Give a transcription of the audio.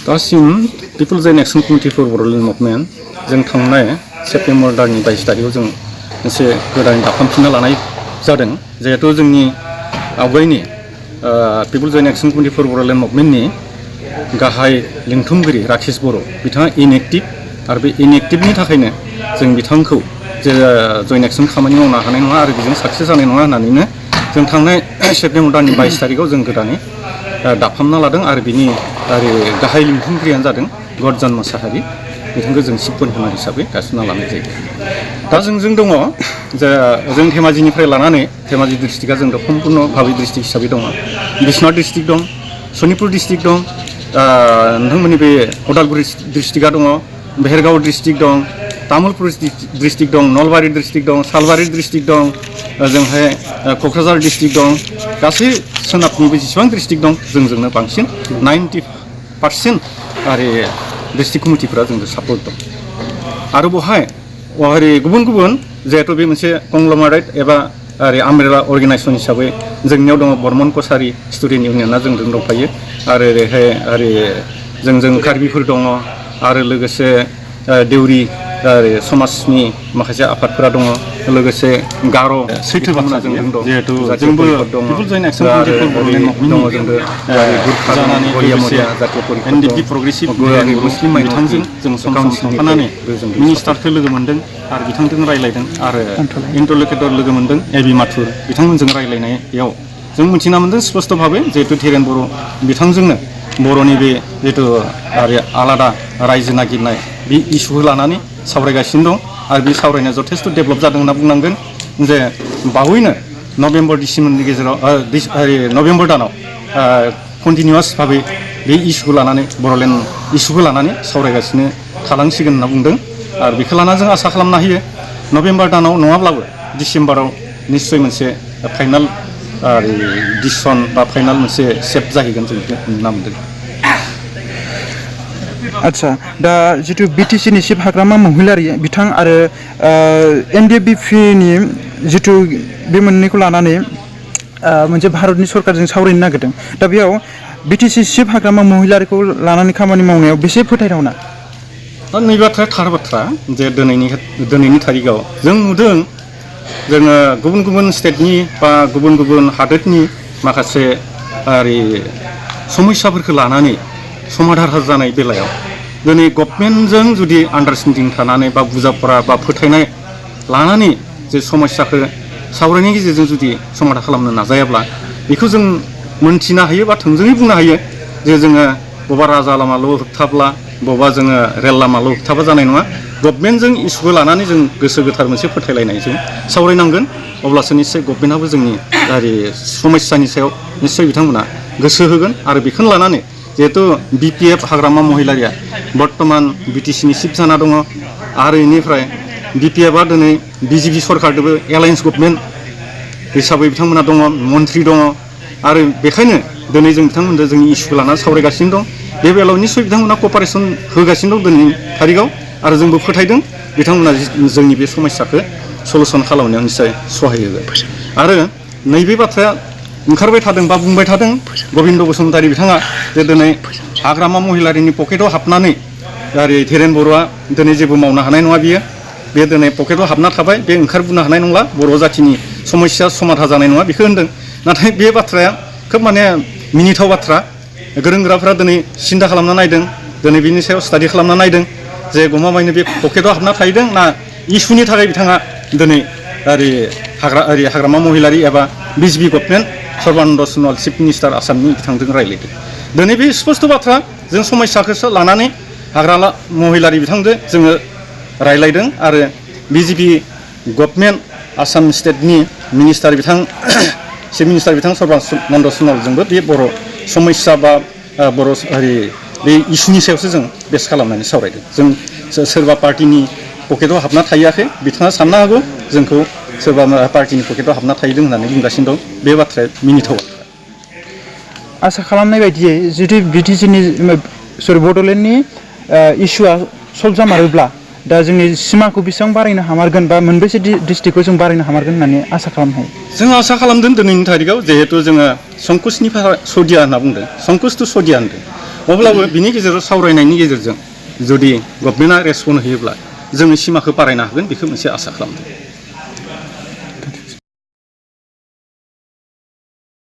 दासिम people's and action committee for Bodoland movement जों थांनाय सेप्तेम्बर दाननि 22 तारिखआव जों मोनसे गोदान दाफामफिनना लानाय जादों जिहेतु जोंनि आवगायनि peoples and action committee for Bodoland मुभमेन्टनि गाहाय लिंथुमगिरि राकेश बर' बिथाङा इनएक्टिभ आरो बे इनएक्टिभनि थाखायनो जों बिथांखौ जे जयेन्ट एक्सन खामानि मावनो हानाय नङा आरो बेजों साक्सेस जानाय नङा होननानैनो जों थांनाय सेप्तेम्बर दाननि 22 तारिखआव जों गोदानै दाफामना लादों आरो बिनि गाहाय लिंथुमगिरियानो जादों गरजान मोसाहारि बिथांखौ जों चिफ कनभेनार हिसाबै गायसनना लानाय जायो। दा जों दङ जे जों धेमाजिनिफ्राय लानानै धेमाजि डिस्ट्रिक्टआ जों सम्पुर्ण भाबै डिस्ट्रिक्ट हिसाबै दङ, बिश्वनाथ डिस्ट्रिक्ट दं, सनितपुर डिस्ट्रिक्ट दं, नोंथांमोननि बे उदालगुरि डिस्ट्रिक्टआ दङ, भेरगाव डिस्ट्रिक्ट दं, तामुलपुर डिस्ट्रिक्ट दं, नलबारि डिस्ट्रिक्ट दं, सालबारि डिस्ट्रिक्ट दं, ओजोंहाय क'क्राझार डिस्ट्रिक्ट दं, गासै सोनाबनिबो जेसेबां डिस्ट्रिक्ट दं जोंनो बांसिन 90% आरो डिस्ट्रिक्ट कमिटिफोरा जोंनो सापर्ट दं। आरो बेवहाय गुबुन गुबुन जिहेतु बे मोनसे कंग्ल'मारेट एबा आमब्रेला अर्गेनाइजेसन हिसाबै जोंनियाव दङ बर्मन कसारि स्टुडेन्ट इउनियना जोंजों दंफायो आरो ओरैहाय जोंजों कार्बिफोर दङ आरो लोगोसे देउरि समाजनि माखासे आफादफोरा दङ, लोगोसे गार' सैथो बाथ्रा जों दं जिहेतु जोंबो peoples and action committee for Bodoland मुभमेन्टनि गुरखा जानानै एनडिपि प्रग्रेसिभ मुस्लिम बिथांजों जों सम थांफानानै मिनिस्टारखौ लोगो मोन्दों आरो बिथांजों रायज्लायदों आरो इन्टारल'केटर लोगो मोन्दों एबि माथुर बिथांमोनजों रायज्लायनायाव जों मिथिना मोन्दों स्पष्ट भाबै जिहेतु धीरेन बर' बिथांजोंनो बर'नि बे जिहेतु आलादा रायजो नागिरनाय बे इस्युखौ लानानै सावरायगासिनो दं आरो बे सावरायनाया जथेस्थ' डेभेलप जादों होनना बुंनांगोन जे बावैनो नभेम्बर डिसेम्बरनि गेजेराव नभेम्बर दानाव कन्टिनिउवास भाबै बे इस्युखौ लानानै बड'लेण्ड इस्युखौ लानानै सावरायगासिनो थालांसिगोन होनना बुंदों आरो बेखौ लानानै जों आसा खालामनो हायो नभेम्बर दानाव नङाब्लाबो डिसेम्बराव निस्सय मोनसे फाइनाल डिसिसन बा फाइनाल मोनसे सेप जाहैगोन जों बेखौ नुना मोन्दों। आच्छा, दा जितु बिटिसिनि चिफ हाग्रामा महिलारि बिथां आरो एनडिएफबिनि जितु बे मोननैखौ लानानै मोनसे भारतनि सरकारजों सावरायनो नागिरदों, दा बेयाव बिटिसि चिफ हाग्रामा महिलारिखौ लानानै खामानि मावनायाव बेसे फोथायथावना? दा नै बाथ्राया थार बाथ्रा जे दिनैनि थारिखआव जों नुदों जोङो गुबुन गुबुन स्टेटनि बा गुबुन गुबुन हादोरनि माखासे समस्याफोरखौ लानानै समाधान जानाय बेलायाव दिनै गभर्नमेन्टजों जुदि आन्डारस्टेन्डिं थानानै बा बुजापरा बा फोथायनाय लानानै जे समस्याखौ सावरायनायनि गेजेरजों जुदि समाधान खालामनो नाजायाब्ला बेखौ जों मोनथिनो हायो बा थोंजोङै बुंनो हायो जे जोङो बबेबा राजा लामाल' होबथाब्ला बबेबा जोङो रेल लामाल' होबथाबा जानाय नङा। गभर्नमेन्टजों इस्युखौ लानानै जों गोसो गोथार मोनसे फोथायलायनायजों सावरायनांगोन, अब्लासो निस्सय गभर्नमेन्टआबो जोंनि समस्यानि सायाव निस्सय बिथांमोना गोसो होगोन आरो बेखौनो लानानै जिहेतु बिपिएफ हाग्रामा महिलारिया बर्तमान बिटिसिनि चिफ जाना दङ आरो बेनिफ्राय बिपिएफआ दिनै बिजेपि सरकारजोंबो एलायन्स गभर्नमेन्ट हिसाबै बिथांमोना दङ, मन्थ्रि दङ आरो बेखायनो दिनै जों बिथांमोनजों जोंनि इस्युखौ लानानै सावरायगासिनो दं। बे बेलायाव निस्सय बिथांमोना कपारेसन होगासिनो दं दिनैनि थारिखआव आरो जोंबो फोथायदों बिथांमोना जोंनि बे समस्याखौ सलुसन खालामनायाव निस्सय सहाय होगोन। आरो नैबे बाथ्राया ओंखारबाय थादों बा बुंबाय थादों गबिन्द बसुमतारी बिथाङा जे दिनै हाग्रामा महिलारिनि पकेटाव हाबनानै धीरेन बर'आ दिनै जेबो मावनो हानाय नङा, बे दिनै पकेटाव हाबना थाबाय, बे ओंखारबोनो हानाय नंला, बर' जाथिनि समस्या समाधान जानाय नङा बेखौ होनदों। नाथाय बे बाथ्राया खोब मिनिथाव बाथ्रा। गोरों गोराफोरा दिनै सिन्था खालामना नायदों, दिनै बिनि सायाव स्टाडि खालामना नायदों जे गमामायैनो बे पकेटाव हाबना थाहैदों ना इस्युनि थाखाय बिथाङा दिनै हाग्रामा महिलारि एबा BJP government Sarbananda Sonowal chief minister आसामनि बिथांजों रायज्लायदों। दिनै बे स्पष्ट बाथ्रा जों समस्याखौसो लानानै हाग्रामा महिलारि बिथांजों जोङो रायज्लायदों आरो बिजेपि गभर्नमेन्ट आसाम स्टेटनि मिनिस्टार चिफ मिनिस्टार बिथां सर्बानन्द सन'वालजोंबो बे बर' समस्या बा बर' बे इस्युनि सायावसो जों बेस खालामनानै सावरायदों। जों सोरबा पार्टिनि पकेटाव हाबना थाहैयाखै, बिथाङा साननो हागौ जोंखौ सोरबा पार्टिनि पकेटाव हाबना थाहैदों होननानै बुंगासिनो दं। बे बाथ्राया मिनिथाव। आसा खालामनाय बायदियै जुदि बिटिसिनि बड'लेण्डनि इस्युआ सल्भ जामारोब्ला दा जोंनि सिमाखौ बेसेबां बारायनो हामारगोन बा मोनबेसे डिस्ट्रिक्टखौ जों बारायनो हामारगोन होननानै आसा खालामनो हायो? जों आसा खालामदों दिनैनि थारिखआव जिहेतु जोङो संकुसनिफ्राय सदिया होनना बुंदों, संकुस टु सदिया होनदों, अब्लाबो बिनि गेजेराव सावरायनायनि गेजेरजों जुदि गभर्नमेन्टआ रेसपन्ड होयोब्ला जोङो सिमाखौ बारायनो हागोन बेखौ मोनसे आसा खालामदों।